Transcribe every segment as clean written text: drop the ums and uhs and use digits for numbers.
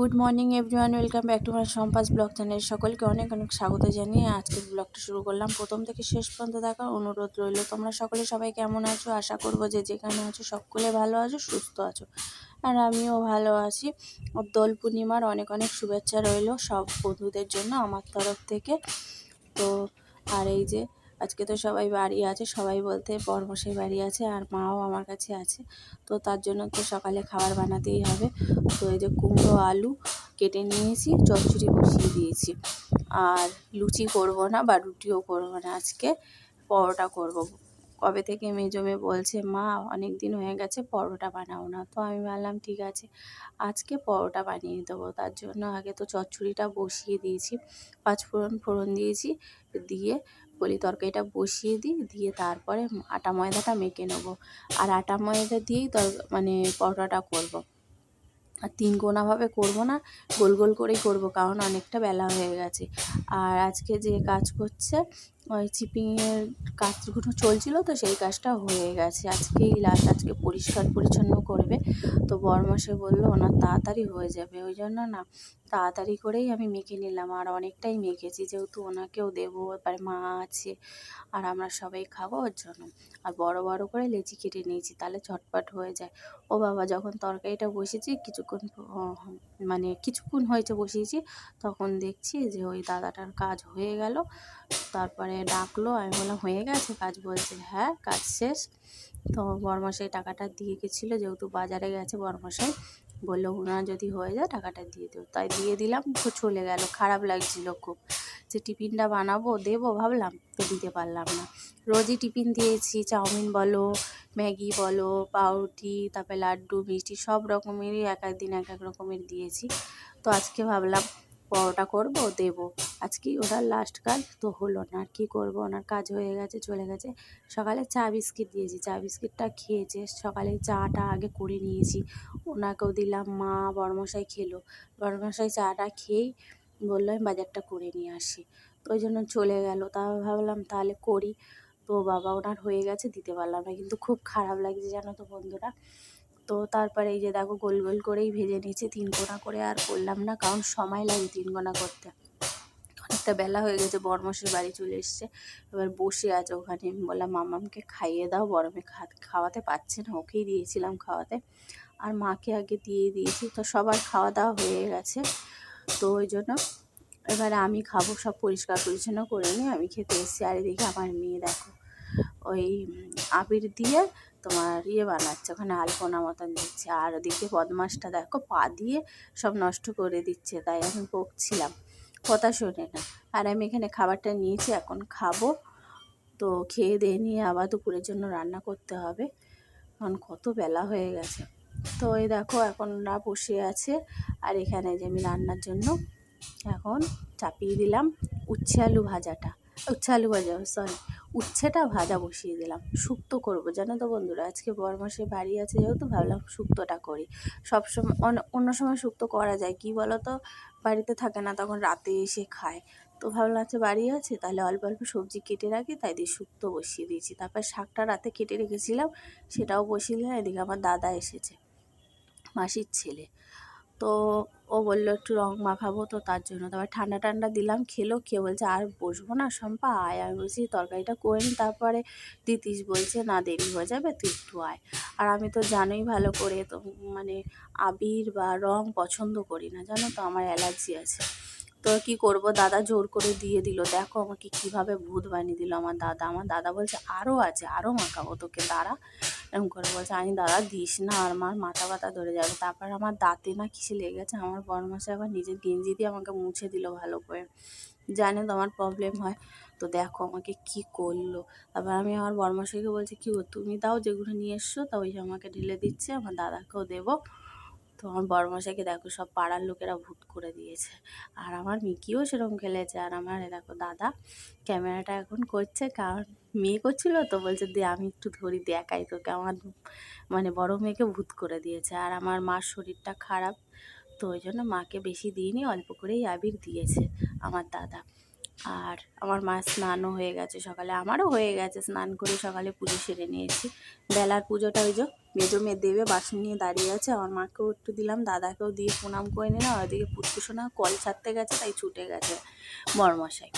Good morning everyone, welcome back to my সম্পাস blog channel. সকলকে অনেক অনেক স্বাগত জানিয়ে আজকের ব্লগটা শুরু করলাম। প্রথম থেকে শেষ পর্যন্ত দেখার অনুরোধ রইল। তোমরা সকলে সবাই কেমন আছো? আশা করবো যে যেখানে আছো সকলে ভালো আছো, সুস্থ আছো, আর আমিও ভালো আছি। দোল পূর্ণিমার অনেক অনেক শুভেচ্ছা রইল সব বন্ধুদের জন্য আমার তরফ থেকে। তো আর এই যে আজকে তো সবাই বাড়ি আছে, সবাই বলতে বড়মশাই বাড়ি আছে আর মাও আমার কাছে আছে। তো তার জন্য তো সকালে খাবার বানাতেই হবে। তো এই যে কুমড়ো আলু কেটে নিয়েছি, চচ্চড়ি বসিয়ে দিয়েছি। আর লুচি করব না বা রুটিও করব না, আজকে পরোটা করব। কবে থেকে মেজমে বলছে মা অনেক দিন হয়ে গেছে পরোটা বানাও না, তো আমি বললাম ঠিক আছে আজকে পরোটা বানিয়ে দেবো। তার জন্য আগে তো চচ্চড়িটা বসিয়ে দিয়েছি, পাঁচফোড়ন দিয়েছি, দিয়ে বলি তরকারিটা বসিয়ে দিই, দিয়ে তারপরে আটা ময়দাটা মেখে নেবো। আর আটা ময়দা দিয়েই মানে পরোটাটা করব। আর তিন কোনাভাবে করব না, গোল গোল করেই করব, কারণ অনেকটা বেলা হয়ে গেছে। আর আজকে যে কাজ করছে ওই চিপিংয়ের কাজগুলো চলছিল, তো সেই কাজটা হয়ে গেছে, আজকেই লাস্ট। আজকে পরিষ্কার পরিচ্ছন্ন করবে। তো বরমশাই বললো ওনার তাড়াতাড়ি হয়ে যাবে, ওই জন্য না তাড়াতাড়ি করেই আমি মেখে নিলাম। আর অনেকটাই মেখেছি, যেহেতু ওনাকেও দেবো, এবার মা আছে আর আমরা সবাই খাবো ওর জন্য। আর বড় বড় করে লেচি কেটে নিয়েছি, তাহলে ঝটপট হয়ে যায়। ও বাবা, যখন তরকারিটা বসেছি কিছুক্ষণ হয়েছে বসিয়েছি, তখন দেখছি যে ওই দাদাটার কাজ হয়ে গেল। তারপরে ডাকলো, আমি বললাম হয়ে গেছে কাজ? বলছে হ্যাঁ কাজ শেষ। তো বরমশাই টাকাটা দিয়ে গেছিলো, যেহেতু বাজারে গেছে বরমশাই, বললো ওনার যদি হয়ে যায় টাকাটা দিয়ে দেবো, তাই দিয়ে দিলাম। তো চলে গেল, খারাপ লাগছিল খুব, যে টিফিনটা বানাবো দেবো ভাবলাম, তো দিতে পারলাম না। রোজই টিফিন দিয়েছি, চাউমিন বলো, ম্যাগি বলো, পাউরুটি, তারপরে লাড্ডু, মিষ্টি, সব রকমেরই এক এক দিন এক এক রকমের দিয়েছি। তো আজকে ভাবলাম পরোটা করব, দেবো, আজকেই ওনার লাস্ট কাজ। তো হলো না, আর কী করবো, ওনার কাজ হয়ে গেছে, চলে গেছে। সকালে চা বিস্কিট দিয়েছি, চা বিস্কিটটা খেয়েছে। সকালে চাটা আগে করে নিয়েছি, ওনাকেও দিলাম, মা বড়মশাই খেলো। বড়মশাই চাটা খেয়েই বললো আমি বাজারটা করে নিয়ে আসি, তো ওই জন্য চলে গেল। তা ভাবলাম তাহলে করি। তো বাবা ওনার হয়ে গেছে, দিতে পারলাম না, কিন্তু খুব খারাপ লাগছে জানো তো বন্ধুরা। তো তারপরে এই যে দেখো গোল গোল করেই ভেজে নিয়েছি, তিন কোনা করে আর করলাম না, কারণ সময় লাগে তিন কোনা করতে। অনেকটা বেলা হয়ে গেছে, বরমশাই বাড়ি চলে এসছে, এবার বসে আছে ওখানে। আমি বললাম মামামকে খাইয়ে দাও, বরমে খাওয়াতে পারছে না, ওকেই দিয়েছিলাম খাওয়াতে, আর মাকে আগে দিয়ে দিয়েছি। তো সবার খাওয়া দাওয়া হয়ে গেছে, তো ওই জন্য এবারে আমি খাবো। সব পরিষ্কার পরিচ্ছন্ন করে নিয়ে আমি খেতে এসেছি। আর এদিকে আমার মেয়ে দেখো ওই আবির দিয়ে তোমার বানাচ্ছে, ওখানে আলপনা মতন দিচ্ছে। আর ওদিকে বদমাসটা দেখো পা দিয়ে সব নষ্ট করে দিচ্ছে, তাই আমি বকছিলাম, কথা শোনে না। আর আমি এখানে খাবারটা নিয়েছি, এখন খাবো। তো খেয়ে দিয়ে নিয়ে আবার দুপুরের জন্য রান্না করতে হবে, কারণ কত বেলা হয়ে গেছে। তো এই দেখো এখন ওরা বসে আছে, আর এখানে যে আমি রান্নার জন্য এখন চাপিয়ে দিলাম উচ্ছে আলু ভাজাটা, উচ্ছেটা ভাজা বসিয়ে দিলাম। শুক্তো করবো জানো তো বন্ধুরা, আজকে বরমাসের বাড়ি আছে, যেহেতু ভাবলাম শুক্তোটা করি। সবসময় অন্য সময় শুক্তো করা যায়, কি বলো তো, বাড়িতে থাকে না, তখন রাতে এসে খায়। তো ভাবলাম আচ্ছা বাড়ি আছে, তাহলে অল্প অল্প সবজি কেটে রাখি, তাই দিয়ে শুক্তো বসিয়ে দিয়েছি। তারপর শাকটা রাতে কেটে রেখেছিলাম, সেটাও বসিয়ে দিলাম। এদিকে আমার দাদা এসেছে, মাসির ছেলে, তো ও বললো একটু রং মাখাবো, তো তার জন্য তারপর ঠান্ডা ঠান্ডা দিলাম, খেলো, খেয়ে বলছে আর বসবো না শম্পা আয়। আমি বলছি তরকারিটা করে নিই, তারপরে দিতিস, বলছে না দেরি হয়ে যাবে, তুই একটু আয়। আর আমি তো জানোই ভালো করে, তো মানে আবির বা রং পছন্দ করি না জানো তো, আমার অ্যালার্জি আছে। তো কি করব, দাদা জোর করে দিয়ে দিল। দেখো আমাকে কিভাবে ভূত বানিয়ে দিল আমার দাদা বলছে আরও আছে, আরও মাখাবো তোকে, দাঁড়া, এরকম করে বলছে। আমি দাদা দিস না, আর আমার মাথা ব্যথা ধরে যাবে। তারপর আমার দাঁতে না কিসে লেগে গেছে, আমার বড়মশাই আবার নিজের গেঞ্জি দিয়ে আমাকে মুছে দিল ভালো করে, জানে তো আমার প্রবলেম হয়। তো দেখো আমাকে কি করলো। তারপর আমি আমার বড়মশাইকে বলছি কি গো তুমি দাও যেগুলো নিয়ে এসছো, তা ওই আমাকে ঢেলে দিচ্ছে, আমার দাদাকেও দেবো। তো আমার বড়মশাইকে দেখো সব পাড়ার লোকেরা ভূত করে দিয়েছে, আর আমার মিকিও সেরকম খেলেছে। আর আমার দেখো দাদা ক্যামেরাটা এখন করছে, কারণ মেয়ে করছিল, তো বলছে দে আমি একটু ধরি দেখাই তোকে, আমার মানে বড় মেয়েকে ভূত করে দিয়েছে। আর আমার মার শরীরটা খারাপ, তো ওই জন্য মাকে বেশি দিইনি, অল্প করেই আবির দিয়েছে আমার দাদা। আর আমার মা স্নানও হয়ে গেছে সকালে, আমারও হয়ে গেছে, স্নান করে সকালে পুজো সেরে নিয়েছি। বেলার পুজোটা ওই যে মেজো মেয়ে দেবে বাসন নিয়ে দাঁড়িয়ে আছে, আমার মাকেও একটু দিলাম, দাদাকেও দিয়ে প্রণাম করে নিলাম। আর ওদিকে পুষ্পুসোনা কল ছাড়তে গেছে, তাই ছুটে গেছে বড়মশাই।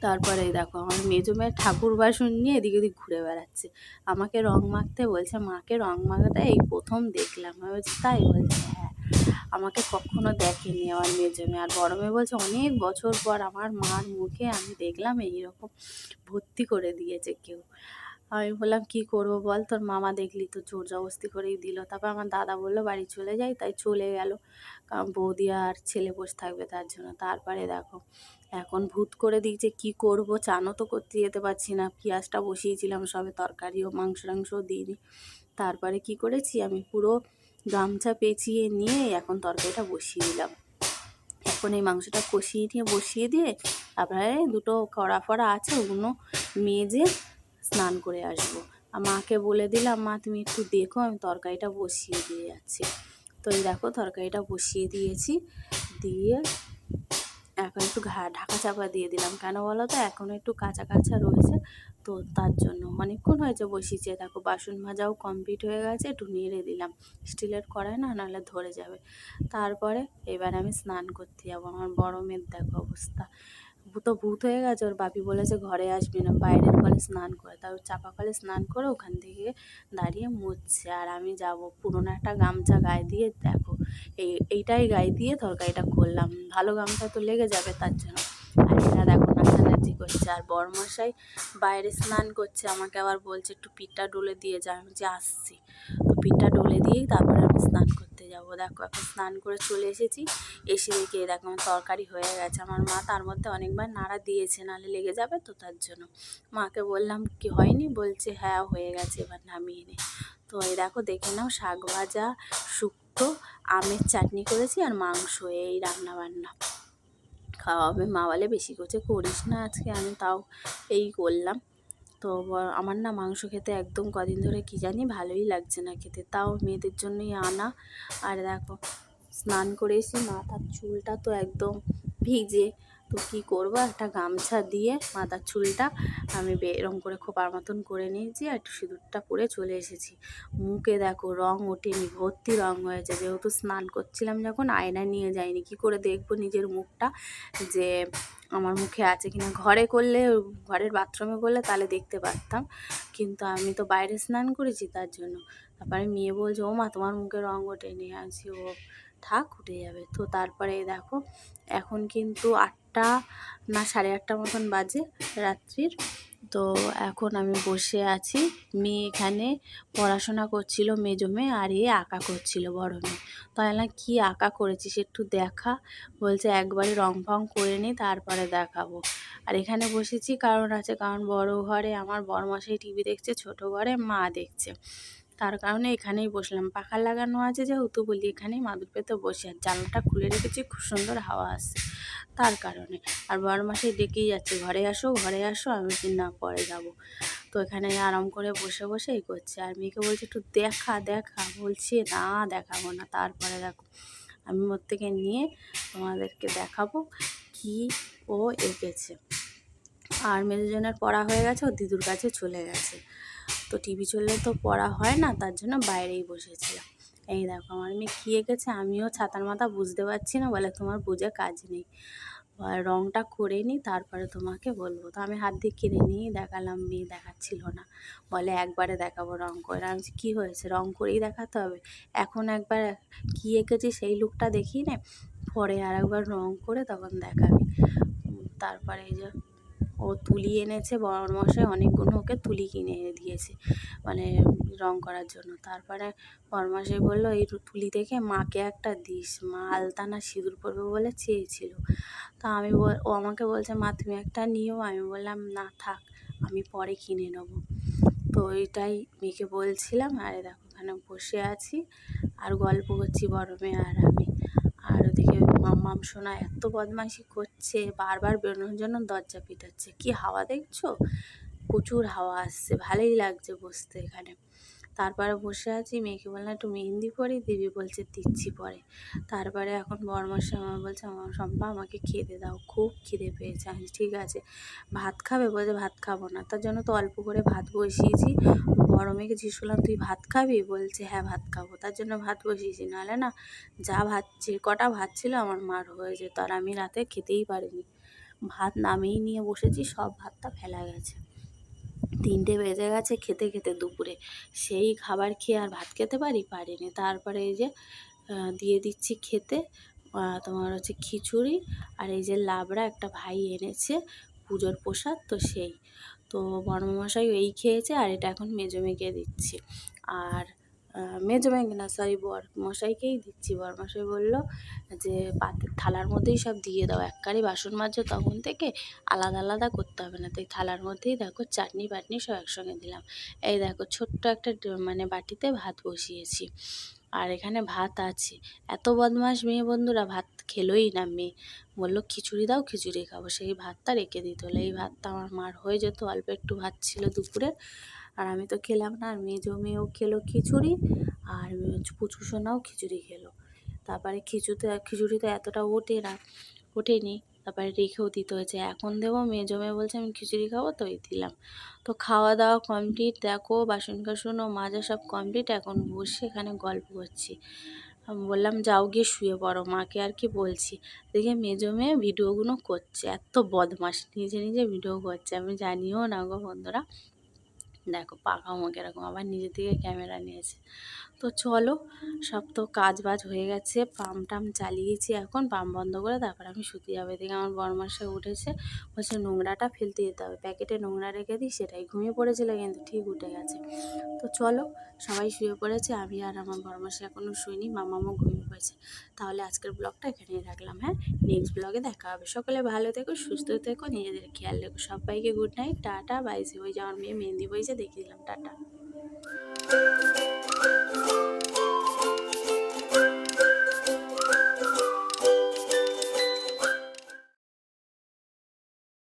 তারপরে এই দেখো আমার মেজো মেয়ের ঠাকুর বাসন নিয়ে এদিক ওদিক ঘুরে বেড়াচ্ছে, আমাকে রং মাখতে বলছে। মাকে রং মাখাটা এই প্রথম দেখলাম। আমি বলছি তাই? বলছে হ্যাঁ, আমাকে কখনো দেখেনি আমার মেজো মেয়ে। আর বড় মেয়ে বলছে অনেক বছর পর আমার মার মুখে আমি দেখলাম এইরকম ভর্তি করে দিয়েছে কেউ। আমি বললাম কী করবো বল, তোর মামা দেখলি তো জোর জবস্তি করেই দিল। তারপর আমার দাদা বললো বাড়ি চলে যাই, তাই চলে গেল, কারণ বৌদি আর ছেলে বসে থাকবে তার জন্য। তারপরে দেখো এখন ভূত করে দিয়েছে, কি করব, চানও তো করতে যেতে পারছি না, পেঁয়াজটা বসিয়েছিলাম সবে, তরকারিও মাংস টাংসও দিইনি। তারপরে কি করেছি, আমি পুরো গামছা পেঁচিয়ে নিয়ে এখন তরকারিটা বসিয়ে দিলাম। এখন এই মাংসটা কষিয়ে নিয়ে বসিয়ে দিয়ে তারপরে দুটো কড়া ফড়া আছে ওগুলো মেজে স্নান করে আসবো। আর মাকে বলে দিলাম, মা তুমি একটু দেখো, আমি তরকারিটা বসিয়ে দিয়ে যাচ্ছি। তো এই দেখো তরকারিটা বসিয়ে দিয়েছি, দিয়ে এখন একটু ঢাকা চাপা দিয়ে দিলাম। কেন বলো তো, এখনও একটু কাঁচা কাঁচা রয়েছে, তো তার জন্য। অনেকক্ষণ হয়েছে বসিয়েছে। দেখো বাসন মাজাও কমপ্লিট হয়ে গেছে, একটু নেড়ে দিলাম, স্টিলের কড়াই না, নাহলে ধরে যাবে। তারপরে এবার আমি স্নান করতে যাবো। আমার বড় মেয়ের দেখো অবস্থা, তো ভূত হয়ে গেছে। ওর বাপি বলেছে ঘরে আসবি না, বাইরের কলে স্নান করে। তাও চাপা কলে স্নান করে ওখান থেকে দাঁড়িয়ে মুছছে। আর আমি যাব, পুরোনো একটা গামছা গায়ে দিয়ে দেখো এইটাই গায়ে দিয়ে তরকারিটা করলাম, ভালো গামছা তো লেগে যাবে তার জন্য। আর এরা দেখো নাচানাচি করছে। আর বরমশাই বাইরে স্নান করছে, আমাকে আবার বলছে একটু পিঠটা ডলে দিয়ে যা। আমি যে আসছি, তো পিঠটা ডলে দিয়েই তারপরে আমি স্নান করতে যাব। দেখো এখন স্নান করে চলে এসেছি, এসে দেখি দেখো আমার তরকারি হয়ে গেছে। আমার মা তার মধ্যে অনেকবার নাড়া দিয়েছে, নাহলে লেগে যাবে তো তার জন্য। মাকে বললাম কি হয়নি, বলছে হ্যাঁ হয়ে গেছে, এবার নামিয়ে নে। তো এই দেখো দেখে নাও, শাক ভাজা, শুক্তো, আমের চাটনি করেছি আর মাংস, এই রান্না বান্না। খাওয়া হবে। মা বলে বেশি করে করিস না আজকে, আমি তাও এই করলাম। তো আমার না মাংস খেতে একদম কদিন ধরে কী জানি ভালোই লাগছে না খেতে, তাও মেয়েদের জন্যই আনা। আর দেখো স্নান করে এসে মাথার চুলটা তো একদম ভিজে, তো কী করবো, একটা গামছা দিয়ে মাথার চুলটা আমি এরম করে খোপার মতন করে নিয়েছি, আর একটু সিঁদুরটা পরে চলে এসেছি। মুখে দেখো রং ওঠেনি, ভর্তি রং হয়েছে, যেহেতু স্নান করছিলাম যখন আয়না নিয়ে যাইনি, কী করে দেখবো নিজের মুখটা যে আমার মুখে আছে কিনা। ঘরে করলে, ঘরের বাথরুমে করলে তাহলে দেখতে পারতাম, কিন্তু আমি তো বাইরে স্নান করেছি তার জন্য। তারপরে মেয়ে বলছে ও মা তোমার মুখে রং ওঠেনি, আছি ও থাক উঠে যাবে। তো তারপরে দেখো এখন কিন্তু 8টা না 8:30 মতন বাজে রাত্রির। তো এখন আমি বসে আছি, মেয়ে এখানে পড়াশোনা করছিল মেজো মেয়ে, আর এ আঁকা করছিল বড় মেয়ে। তো আমি কী আঁকা করেছিস একটু দেখা, বলছে একবারে রং ফং করে নিই তারপরে দেখাবো। আর এখানে বসেছি কারণ আছে, কারণ বড় ঘরে আমার বড়মশাই টিভি দেখছে, ছোট ঘরে মা দেখছে, তার কারণে এখানেই বসলাম। পাখা লাগানো আছে যেহেতু, বলি এখানেই মাদুর পেতে বসে। আর জানলাটা খুলে রেখেছি, খুব সুন্দর হাওয়া আসছে তার কারণে। আর বড়মশাই ডেকেই যাচ্ছে ঘরে আসো ঘরে আসো, আমি কি না পরে যাব। তো এখানে আরাম করে বসে বসে এই করছে। আর মেয়েকে বলছে একটু দেখা দেখা, বলছি না দেখাবো না। তারপরে দেখো আমি ওর থেকে নিয়ে তোমাদেরকে দেখাবো কি ও এঁকেছে। আর মেজোজনের পড়া হয়ে গেছে, ও দিদুর কাছে চলে গেছে। তো টিভি চললে তো পড়া হয় না, তার জন্য বাইরেই বসেছিলাম। এই দেখো আমার মেয়ে কী এঁকেছে, আমিও ছাতার মাথা বুঝতে পারছি না, বলে তোমার বুঝে কাজ নেই, রঙটা করে নিই তারপরে তোমাকে বলবো। তো আমি হাত দিয়ে কিনে নিয়ে দেখালাম, মেয়ে দেখাচ্ছিল না, বলে একবারে দেখাবো রঙ করে। আমি কী হয়েছে, রঙ করেই দেখাতে হবে, এখন একবার কী এঁকেছি সেই লুকটা দেখিয়ে নে, পরে আর একবার রঙ করে তখন দেখাবি। তারপরে এই যে ও তুলি এনেছে, বড়মশাই অনেকগুলো ওকে তুলি কিনে এনে দিয়েছে, মানে রং করার জন্য। তারপরে বড়মশাই বললো এই তুলি থেকে মাকে একটা দিস, মা আলতা না সিঁদুর পরবে বলে চেয়েছিল। তা ও আমাকে বলছে মা তুমি একটা নিও, আমি বললাম না থাক, আমি পরে কিনে নেবো। তো এইটাই মেয়েকে বলছিলাম। আর দেখো ওখানে বসে আছি আর গল্প করছি বড় মেয়ে আর আমি। আর ওদিকে মাম্মাম সোনা এত বদমাইশি করছে, বারবার বেরোনোর জন্য দরজা পিটাচ্ছে। কি হাওয়া দেখছো, প্রচুর হাওয়া আসছে, ভালোই লাগছে বসতে এখানে। তারপরে বসে আছি, মেয়েকে বললাম একটু মেহেন্দি পরি, দিবি, বলছে দিচ্ছি পরে। তারপরে এখন বরমাসে আমার বলছে, আমার শম্পা আমাকে খেতে দাও, খুব খিদে পেয়েছে। আমি ঠিক আছে, ভাত খাবে? বলছে ভাত খাবো না। তার জন্য তো অল্প করে ভাত বসিয়েছি। বড় মেয়েকে জিজ্ঞেস করলাম তুই ভাত খাবি? বলছে হ্যাঁ ভাত খাবো। তার জন্য ভাত বসিয়েছি, নাহলে না যা ভাত, যে কটা ভাত ছিল আমার মার হয়ে যেত, আর আমি রাতে খেতেই পারিনি। ভাত নামিয়ে নিয়ে বসেছি, সব ভাতটা ফেলা গেছে। 3টে বেজে গেছে খেতে খেতে দুপুরে, সেই খাবার খেয়ে আর ভাত খেতে পারিনি। তারপরে এই যে দিয়ে দিচ্ছি খেতে, তোমার হচ্ছে খিচুড়ি, আর এই যে লাবড়া একটা ভাই এনেছে পুজোর প্রসাদ, তো সেই তো বড়মশাই এই খেয়েছে, আর এটা এখন মেজো মেয়েকে দিচ্ছি। আর মেজো মেয়েকে না, সরি, বরমশাইকেই দিচ্ছি। বরমশাই বললো যে পাতের থালার মধ্যেই সব দিয়ে দাও, একবারই বাসন মাজছো তখন থেকে, আলাদা আলাদা করতে হবে না। তাই থালার মধ্যেই দেখো চাটনি বাটনি সব একসঙ্গে দিলাম। এই দেখো ছোট্ট একটা মানে বাটিতে ভাত বসিয়েছি, আর এখানে ভাত আছে। এত বদমাস মেয়ে বন্ধুরা, ভাত খেলোই না মেয়ে, বললো খিচুড়ি দাও, খিচুড়ি খাবো। সেই ভাতটা রেখে দিত হলো, এই ভাতটা আমার মার হয়ে যেত, অল্প একটু ভাত ছিল দুপুরে, আর আমি তো খেলাম না। আর মেজো মেয়েও খেলো খিচুড়ি, আর পুচু সোনাও খিচুড়ি খেলো। তারপরে খিচুড়ি তো এতটা ওঠেনি, তারপরে রেখেও দিতে হয়েছে। এখন দেবো, মেজো মেয়ে বলছে আমি খিচুড়ি খাবো, তো এই দিলাম। তো খাওয়া দাওয়া কমপ্লিট, দেখো বাসন কাসন ও মাজা সব কমপ্লিট। এখন বসে এখানে গল্প করছি। আমি বললাম যাও গিয়ে শুয়ে পড়ো, মাকে আর কি বলছি। দেখে মেজো মেয়ে ভিডিওগুলো করছে, এত বদমাস, নিজে নিজে ভিডিও করছে, আমি জানিও না গো বন্ধুরা। দেখো পাকা মুখ এরকম, আবার নিজে থেকে ক্যামেরা নিয়েছে। তো চলো, সব তো কাজ বাজ হয়ে গেছে, পাম্প টাম চালিয়েছি, এখন পাম্প বন্ধ করে তারপর আমি শুতে যাবো। এদিকে আমার বরমাসে উঠেছে, বলছে নোংরাটা ফেলতে যেতে হবে, প্যাকেটে নোংরা রেখে দিই, সেটাই ঘুমিয়ে পড়েছিল কিন্তু ঠিক উঠে গেছে। তো চলো, সবাই শুয়ে পড়েছে, আমি আর আমার বরমাসে এখনও শুইনি, মামামও ঘুমিয়ে পড়েছে। তাহলে আজকের ব্লগটা এখানেই রাখলাম, হ্যাঁ, নেক্সট ব্লগে দেখা হবে। সকলে ভালো থেকো, সুস্থ থেকো, নিজেদের খেয়াল রেখো। সবাইকে গুড নাইট, টাটা, বাই। ওই যে আমার মেয়ে মেহেন্দি বইছে, দেখিয়ে দিলাম, টাটা।